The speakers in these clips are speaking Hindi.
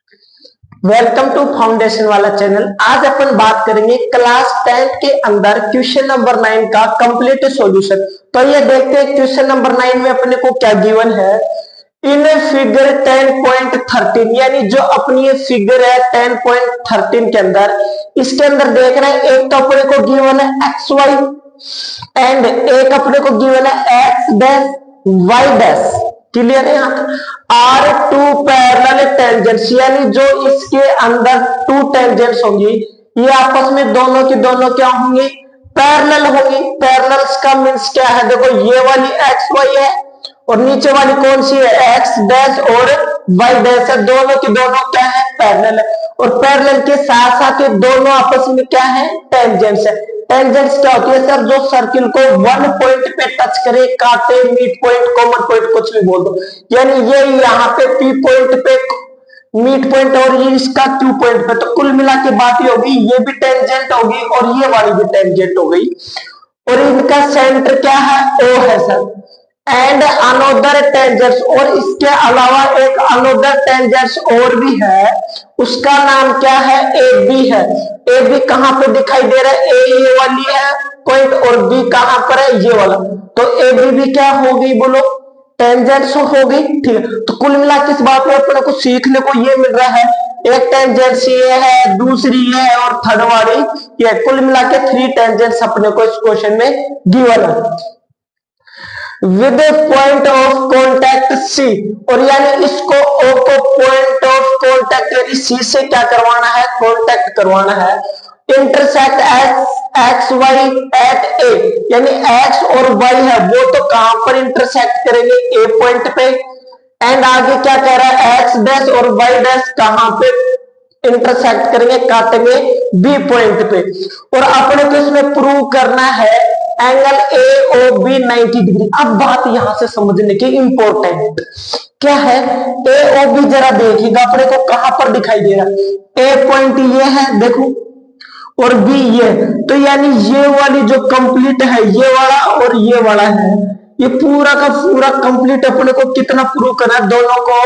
वेलकम टू फाउंडेशन वाला चैनल। आज अपन बात करेंगे क्लास 10 के अंदर क्वेश्चन नंबर 9 का कंप्लीट सॉल्यूशन। तो ये देखते हैं क्वेश्चन नंबर 9 में अपने को क्या गिवन है। इन फिगर 10.13 यानी जो अपनी ये फिगर है 10.13 के अंदर, इसके अंदर देख रहे हैं एक तो अपने को गिवन है एक्स वाई एंड एक अपने को गिवन है X dash Y dash. Clear है? यहाँ आर टू पैरेलल टेंजेंट्स यानी जो इसके अंदर टू टेंजेंट्स होंगी ये आपस में दोनों की दोनों क्या होंगी, पैरेलल होंगी। पैरेलल्स का मींस क्या है, देखो ये वाली एक्स वाई है और नीचे वाली कौन सी है, एक्स डैश और वाई डैश है। दोनों की दोनों क्या है, पैरेलल है। और पैरेलल के साथ साथ ये दोनों आपस में क्या है, टेंजेंट्स है। टेंजेंट्स क्या होती है सर, जो सर्किल को वन पॉइंट पे टच करे, काटे, मिड पॉइंट, कॉमन पॉइंट, कुछ भी बोल दो। यानी ये यहाँ पे पी पॉइंट पे मिड पॉइंट और ये इसका क्यू पॉइंट पे, तो कुल मिला के बात ही होगी, ये भी टेंजेंट होगी और ये वाली भी टेंजेंट हो गई। और इनका सेंटर क्या है, ओ है सर। एंड अनोदर टेंजेंट्स, और इसके अलावा एक अनोदर टेंजेंट्स और भी है, उसका नाम क्या है, ए बी है। ए बी कहां पे दिखाई दे रहा है, ए ये वाली है पॉइंट और बी कहां पर है, ये वाला। तो ए बी भी क्या होगी बोलो, टेंजेंट्स होगी। ठीक है, तो कुल मिला के इस बात में अपने को सीखने को ये मिल रहा है, एक टेंजेंट्स ये है, दूसरी ये है और थर्ड वाली ये। कुल मिला के 3 टेंजेंट्स अपने को इस क्वेश्चन में गिवन है विद पॉइंट ऑफ कॉन्टैक्ट सी। और यानी इसको ओ को पॉइंट ऑफ कॉन्टैक्ट यानी सी से क्या करवाना है, कॉन्टैक्ट करवाना है। इंटरसेक्ट एक्स वाई एट ए, यानी एक्स और वाई है वो तो कहां पर इंटरसेक्ट करेंगे, ए पॉइंट पे। एंड आगे क्या कह रहा है, एक्स डैश और वाई डैश कहां पे इंटरसेक्ट करेंगे, काटेंगे बी पॉइंट पे। और अपने को इसमें प्रूव करना है angle A O B 90 degree. अब बात यहां से समझने की इंपॉर्टेंट क्या है, ए ओ बी जरा देखिएगा अपने को कहां पर दिखाई दे रहा है। ए पॉइंट ये है देखो और बी ये, तो यानी ये वाली जो कंप्लीट है ये वाला और ये वाला है, ये पूरा का पूरा कंप्लीट अपने को कितना प्रूव करना है, दोनों को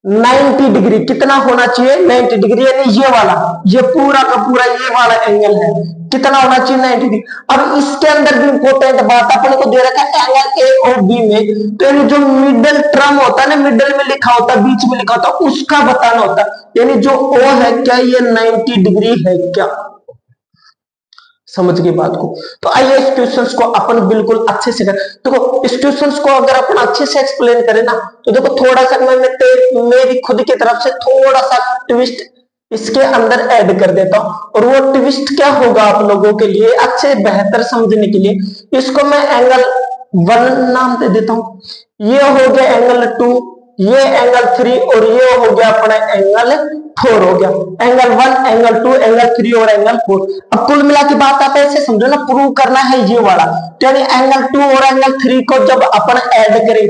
90 डिग्री कितना होना चाहिए, 90 डिग्री। यानी ये वाला, ये पूरा का पूरा ये वाला एंगल है कितना होना चाहिए, 90 डिग्री। अब इसके अंदर भी इंपॉर्टेंट बात अपने को दे रखा है एंगल ए और बी में, तो यानी जो मिडल टर्म होता है ना, मिडल में लिखा होता है, बीच में लिखा होता है, उसका बताना होता है। यानी जो ओ है क्या ये 90 डिग्री है क्या, समझ गए बात को। तो आइए इस क्वेश्चंस को अपन बिल्कुल अच्छे से करें। देखो इस क्वेश्चंस को अगर अपन अच्छे से एक्सप्लेन करें ना, तो देखो थोड़ा सा मैं मेरी खुद की तरफ से थोड़ा सा ट्विस्ट इसके अंदर ऐड कर देता हूं। और वो ट्विस्ट क्या होगा आप लोगों के लिए अच्छे बेहतर समझने के लिए, इसको मैं एंगल 1 नाम दे देता हूं। ये हो गया एंगल 2, ये एंगल 3 और ये हो गया अपना एंगल 4 हो गया। एंगल 1, एंगल 2, एंगल 3 और एंगल 4। अब कुल मिला की बात आप ऐसे समझो ना, प्रूव करना है ये वाला। तो यानी एंगल 2 और एंगल 3 को जब अपन ऐड करें,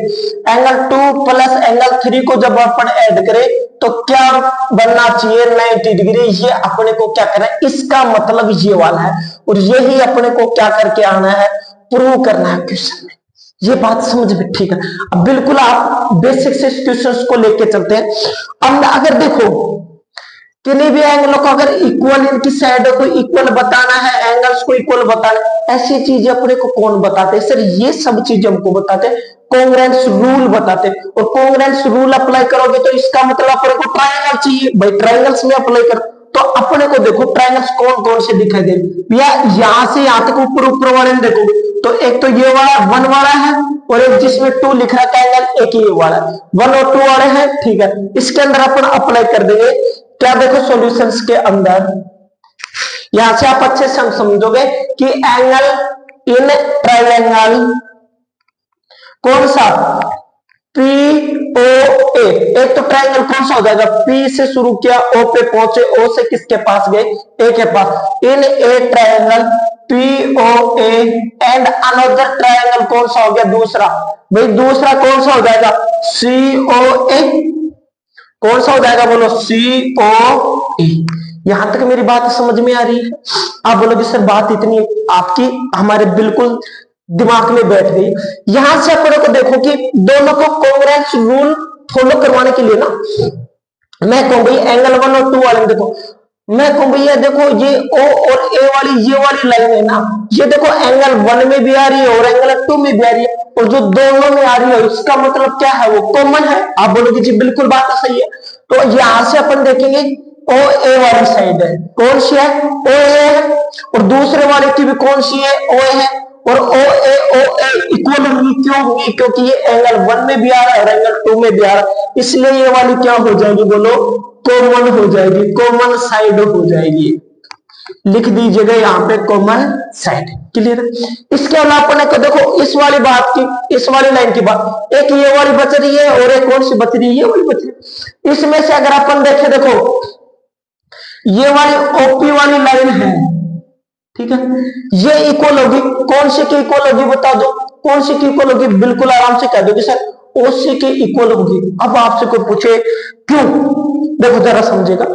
एंगल 2 प्लस एंगल 3 को जब अपन ऐड करें तो क्या बनना चाहिए, 90 डिग्री। ये अपने को क्या करना है, इसका मतलब ये वाला है और यही अपने को क्या करके आना है, प्रूव करना है क्वेश्चन में। ये बात समझ में ठीक है। अब बिल्कुल आप बेसिक से क्वेश्चंस को लेके चलते हैं। अब अगर देखो किन्हीं भी एंगलों को अगर इक्वल, इनकी साइडों को इक्वल बताना है, एंगल्स को इक्वल बताना है, ऐसी चीजें अपने को कौन बताते हैं सर, ये सब चीजें हमको बताते हैं कॉन्ग्रुएंस रूल बताते हैं। और कॉन्ग्रुएंस रूल अप्लाई करोगे तो इसका मतलब अपने को ट्रायंगल चाहिए भाई, ट्रायंगल्स में अप्लाई करो। तो अपने को देखो ट्रायंगल्स कौन कौन से दिखाई दे, या यहां से यहां तक ऊपर ऊपर वाले में देखोगे तो एक तो ये वाला 1 वाला है और एक जिसमें 2 लिख रहा है एंगल, एक ये वाला 1 और 2 वाले हैं। ठीक है, इसके अंदर अपन अप्लाई कर देंगे क्या, देखो सॉल्यूशंस के अंदर यहां से आप अच्छे से समझोगे कि एंगल इन ट्रायंगल कौन सा, पी ओ ए। एक तो ट्रायंगल कौन सा हो जाएगा, पी से शुरू किया, ओ पे पहुंचे, ओ से किसके पास गए, ए के पास। In a triangle P O A and another triangle कौन सा हो गया, दूसरा भाई, दूसरा कौन सा हो जाएगा, सी ओ ए। कौन सा हो जाएगा बोलो, सी ओ ए। यहां तक मेरी बात समझ में आ रही है? आप बोलोगे सर बात इतनी आपकी हमारे बिल्कुल दिमाग में बैठ गई। यहां से अपने को देखो कि दोनों को कॉन्ग्रुएंस रूल फॉलो करवाने के लिए ना, मैं कहूँ भाई एंगल 1 और 2 वाले में देखो, मैं कहूँ भैया देखो ये O और A वाली ये वाली लाइन है ना, ये देखो एंगल 1 में भी आ रही है और एंगल 2 में भी आ रही है, और जो दोनों में आ रही है इसका मतलब क्या है, वो कॉमन है। आप बोलोगे जी बिल्कुल बात सही है। तो यहां से अपन देखेंगे ओ ए वाली साइड है, कौन सी है, ओ ए है, और दूसरे वाले की भी कौन सी है, ओ ए है, और ओ ए इक्वल होगी, क्यों होगी, क्योंकि ये एंगल 1 में भी आ रहा है और एंगल 2 में भी आ रहा है, इसलिए ये वाली क्या हो जाएगी, बोलो कॉमन हो जाएगी, कॉमन साइड हो जाएगी। लिख दीजिएगा यहाँ पे कॉमन साइड। क्लियर। इसके अलावा अपन को देखो इस वाली बात की, इस वाली लाइन की बात, एक ये वाली बच रही है और एक कौन सी बच रही है, ये वाली बच रही है। इसमें से अगर अपन देखें, देखो ये वाली ओपी वाली लाइन है, ठीक है, ये इक्वल होगी कौन सी की इक्वल होगी, बता दो कौन सी की इक्वल होगी, बिल्कुल आराम से कह दोगे सर ओसी की इक्वल होगी। अब आपसे कोई पूछे क्यों, देखो जरा समझेगा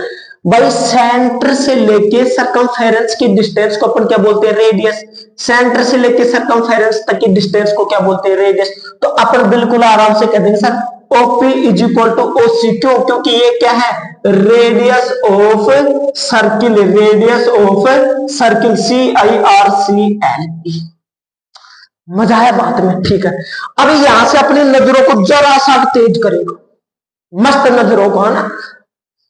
भाई, सेंटर से लेके सरकमफेरेंस की डिस्टेंस को अपन क्या बोलते हैं, रेडियस। सेंटर से लेके सरकमफेरेंस तक की डिस्टेंस को क्या बोलते हैं, रेडियस। तो अपन बिल्कुल आराम से कह देंगे sir OP is equal to OC, क्यों, क्योंकि ये क्या है, radius of circle, radius of circle, CIRCLE। मजा आया बात में, ठीक है। अब यहां से अपनी नजरों को जरा सा तेज करेगा, मस्त नजरों को, है ना,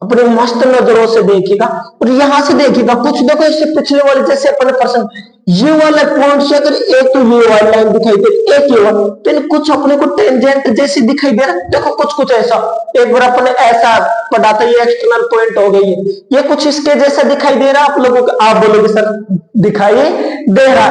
अपने मस्त नजरों से देखिएगा और यहां से देखिएगा कुछ, देखो इससे पिछले वाले जैसे अपने पर्सन ये वाला पॉइंट से अगर एक तो ये वाली लाइन दिखाई दे, एक ये वाला, तो कुछ अपने को टेंजेंट जैसी दिखाई दे रहा है, देखो कुछ कुछ ऐसा, एक बार अपने ऐसा पढ़ा था, ये एक्सटर्नल पॉइंट हो गई है, ये कुछ इसके जैसा दिखाई दे रहा है आप लोगों को, आप बोलोगे सर दिखाई दे रहा,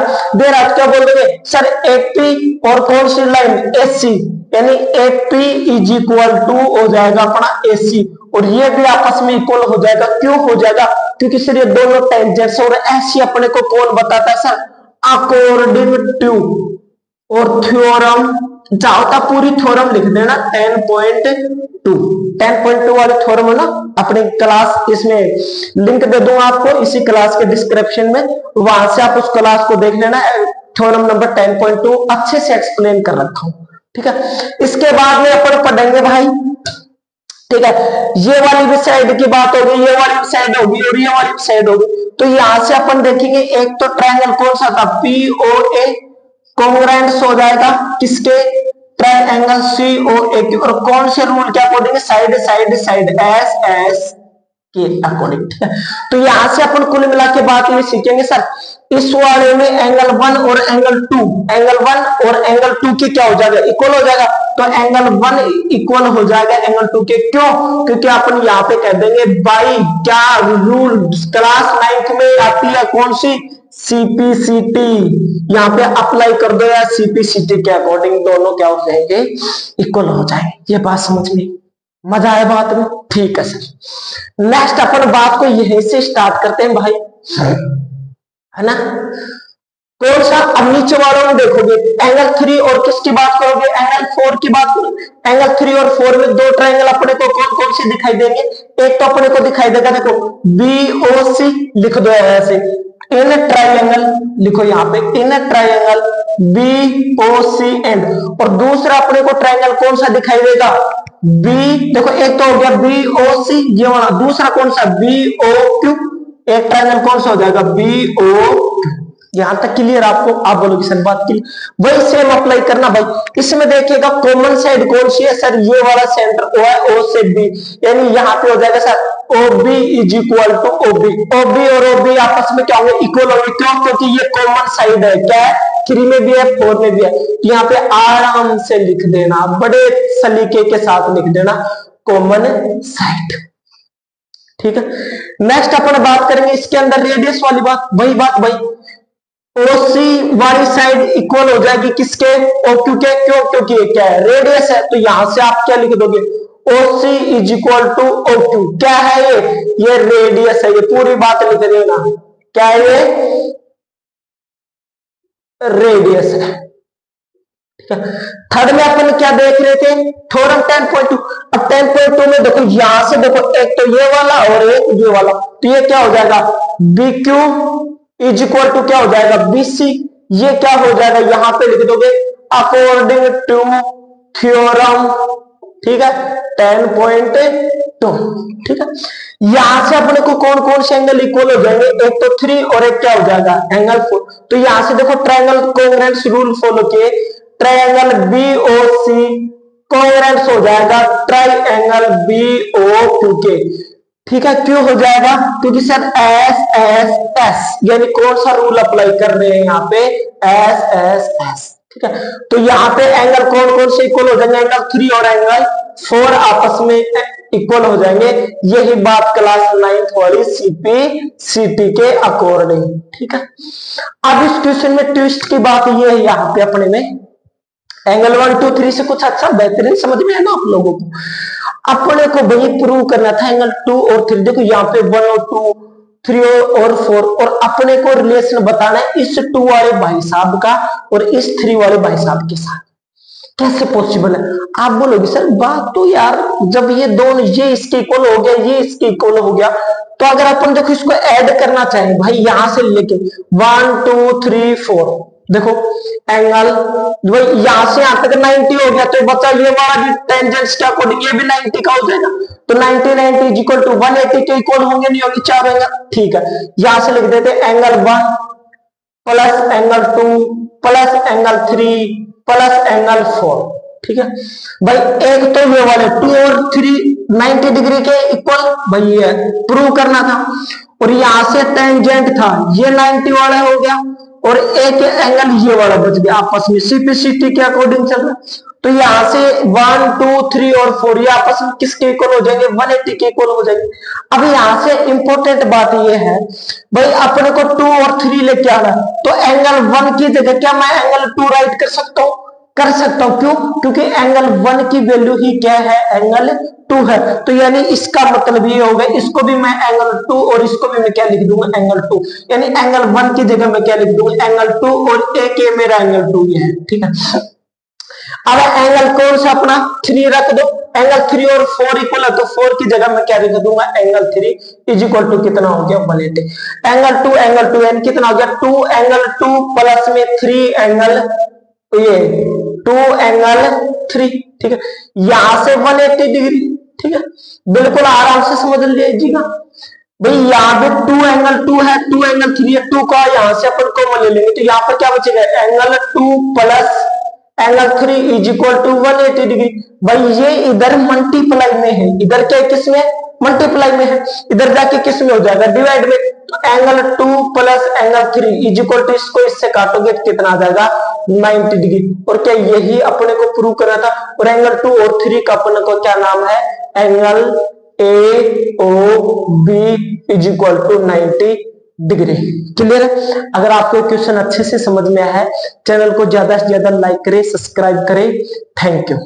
क्या बोलोगे सर एपी और कौन सी लाइन, एसी, यानी एपी इज इक्वल टू हो जाएगा अपना एसी, और ये भी आपस में इक्वल हो जाएगा, क्यों हो जाएगा, क्योंकि सर ये दोनों टेंजेंट्स, और ऐसी अपने को कौन बताता है सर, अकॉर्डिंग टू, और थ्योरम चाहता पूरी थ्योरम लिख देना 10.2 वाले थ्योरम है ना, अपने क्लास इसमें लिंक दे दूंगा आपको इसी क्लास के डिस्क्रिप्शन में, वहां से आप उस क्लास को देख लेना, थ्योरम नंबर 10.2 अच्छे से एक्सप्लेन कर रखा हूं, ठीक है। इसके बाद में अपन पढ़ेंगे भाई, ठीक है, ये वाली भी साइड की बात होगी, ये वाली भी साइड होगी और ये वाली भी साइड होगी। तो यहां से अपन देखेंगे एक तो ट्रायंगल कौन सा था, POA कॉन्ग्रुएंट हो जाएगा किसके, ट्रायंगल COA की, और कौन से रूल क्या बोलेंगे, साइड साइड साइड SS के अकॉर्डिंग, ठीक है। तो यहां से अपन कुल मिला के बात ये सीखेंगे सर, इस वाले में एंगल 1 और एंगल 2, एंगल 1 और एंगल 2 के क्या हो जाएगा, इक्वल हो जाएगा, तो एंगल 1 इक्वल हो जाएगा एंगल 2 के, क्यों, क्योंकि अपन यहाँ पे कह देंगे बाई क्या रूल क्लास 9 में आती है, कौन सी, CPCT, यहाँ पे अप्लाई कर दो या CPCT के अकॉर्डिंग दोनों क्या हो जाएंगे, इक्वल हो जाएंगे। ये बात समझ में, मजा आया बात में, ठीक है सर। नेक्स्ट अपन बात को यहीं से स्टार्ट करते हैं भाई, है ना, कौन सा, अब नीचे वालों में देखोगे एंगल 3 और किसकी बात करोगे, एंगल 4 की बात करोगे। एंगल 3 और 4 में दो ट्रायंगल अपने को कौन कौन से दिखाई देंगे, एक तो अपने को दिखाई देगा, देखो BOC लिख दो ऐसे, इन ट्रायंगल लिखो यहाँ पे, इन ट्रायंगल BOC एंड, और दूसरा अपने को ट्रायंगल कौन सा दिखाई देगा, देखो एक तो हो गया BOC ये वाला, दूसरा कौन सा BOQ, एक ट्रायंगल कौन सा हो जाएगा BOQ। यहां तक क्लियर आपको, आप बोलोगे सर बात की, वही सेम अप्लाई करना भाई। इसमें देखिएगा कॉमन साइड कौन सी है सर, ये वाला सेंटर O है, O से B, यानी यहाँ पे हो जाएगा sir OB is equal to OB, OB और OB आपस में क्या होंगे, इक्वल होंगे, क्यों, क्योंकि ये कॉमन साइड है, क्या है, 3 में भी है 4 में भी है। यहाँ पे आराम से लिख देना, बड़े सलीके के साथ लिख देना कॉमन साइड, ठीक है। नेक्स्ट अपन बात करेंगे इसके अंदर रेडियस वाली बात, वही बात भाई, OC वाली साइड इक्वल हो जाएगी किसके, OQ के, क्यों, क्योंकि ये क्या है, रेडियस है, तो यहां से आप क्या लिख दोगे, OC is equal to OQ, क्या है ये रेडियस है, ये पूरी बात लिख देना, क्या है ये रेडियस है, ठीक है। थर्ड में अपन क्या देख रहे थे, थ्योरम 10.2, अब 10.2 में देखो यहां से देखो एक तो ये वाला और एक ये वाला, तो ये क्या हो जाएगा BQ इज इक्वल टू क्या हो जाएगा BC, ये क्या हो जाएगा, यहां पे लिख दोगे अकॉर्डिंग टू थ्योरम ठीक है 10.2, ठीक है। यहां से अपने को कौन कौन से एंगल इक्वल हो जाएंगे, एक तो 3 और एक क्या हो जाएगा एंगल 4। तो यहां से देखो ट्रायंगल कोंग्रुएंस रूल फॉलो किए, ट्रायंगल बीओसी कोंग्रुएंस हो जाएगा ट्रायंगल बीओक्यू के, ठीक है। क्यों हो जाएगा, क्योंकि सर एस एस एस यानी कौन सा रूल अप्लाई कर रहे हैं यहाँ पे, एस एस एस, ठीक है। तो यहाँ पे एंगल कौन कौन से इक्वल हो जाएंगे, एंगल 3 और एंगल 4 आपस में इक्वल हो जाएंगे। यही बात क्लास 9th वाली सीपीसीटी के अकॉर्डिंग, ठीक है। अब इस क्वेश्चन में ट्विस्ट की बात ये है, यहाँ पे अपने में एंगल 1 2 3 से कुछ अच्छा बेहतरीन समझ में है ना आप लोगों को। अपने को वही प्रूव करना था एंगल 2 और 3, देखो यहाँ पे 1 और 2 3 और 4, और अपने को रिलेशन बताना है इस 2 वाले भाई साहब का और इस 3 वाले भाई साहब के साथ। कैसे पॉसिबल है, आप बोलोगे सर बात तो यार जब ये दोनों ये इसके इक्वल हो गया ये इसके इक्वल हो गया, तो अगर अपन देखो इसको ऐड करना चाहें भाई यहां से लेके 1 2 3 4, देखो एंगल यहां से यहां तक 90 हो गया, तो बचा ये वाला भी टेंजेंट्स के अकॉर्डिंग ये भी 90 का हो जाएगा। तो 90 90 इज इक्वल टू 180 के इक्वल होंगे नहीं होंगे, 4 एंगल, ठीक है। यहां से लिख देते angle 1 plus angle 2 plus angle 3 plus angle 4, ठीक है भाई। एक तो ये वाले 2 और 3 90 डिग्री के इक्वल भाई ये प्रूव करना था, और यहां से टेंजेंट था ये 90 वाला हो गया, और एक एंगल ये वाला बच गया, आपस में सीपीसीटी के अकॉर्डिंग चल रहा है। तो यहां से 1 2 3 और 4 ये आपस में किसके इक्वल हो जाएंगे, 180 के इक्वल हो जाएंगे। अब यहां से इंपॉर्टेंट बात ये है भाई अपने को 2 और 3 लेके आना, तो एंगल 1 की जगह क्या मैं एंगल 2 राइट कर सकता हूं, कर सकता हूं। क्यों, क्योंकि एंगल 1 की वैल्यू ही क्या है, एंगल 2 है। तो यानी इसका मतलब ये होगा इसको भी मैं एंगल 2 और इसको भी मैं क्या लिख दूंगा, एंगल 2, यानी एंगल 1 की जगह मैं क्या लिख दूंगा, एंगल 2, और एक ये मेरा एंगल 2 ये है, ठीक है। अब एंगल कौन सा अपना 3 रख दो, एंगल 3 और 4 इक्वल है, तो 4 की जगह मैं क्या लिख दूंगा, एंगल 3 इज इक्वल टू कितना हो गया 180। एंगल 2 यानी कितना हो गया 2 एंगल 2 प्लस में 3 एंगल ये 2 एंगल 3, ठीक है। यहां से 180 डिग्री, ठीक है, बिल्कुल आराम से समझ लीजिएगा भाई। यहाँ पे 2 एंगल 2 है, 2 एंगल 3 है, 2 का यहां से अपन कॉमन ले लेंगे, तो यहाँ पर क्या बचेगा, angle 2 plus angle 3 is equal to 180 degree. भाई ये इधर मल्टीप्लाई में है, इधर क्या किस में, मल्टीप्लाई में है, इधर जाके किस में हो जाएगा, डिवाइड में। तो angle 2 plus angle 3 is equal to, इसको इससे काटोगे तो कितना आ जाएगा 90 डिग्री। और क्या यही अपने को प्रूव करना था, और एंगल 2 और 3 का अपने को क्या नाम है, angle A O B is equal to 90 degree. Clear है। अगर आपको क्वेश्चन अच्छे से समझ में आया है, चैनल को ज्यादा से ज्यादा लाइक करें, सब्सक्राइब करें। Thank you.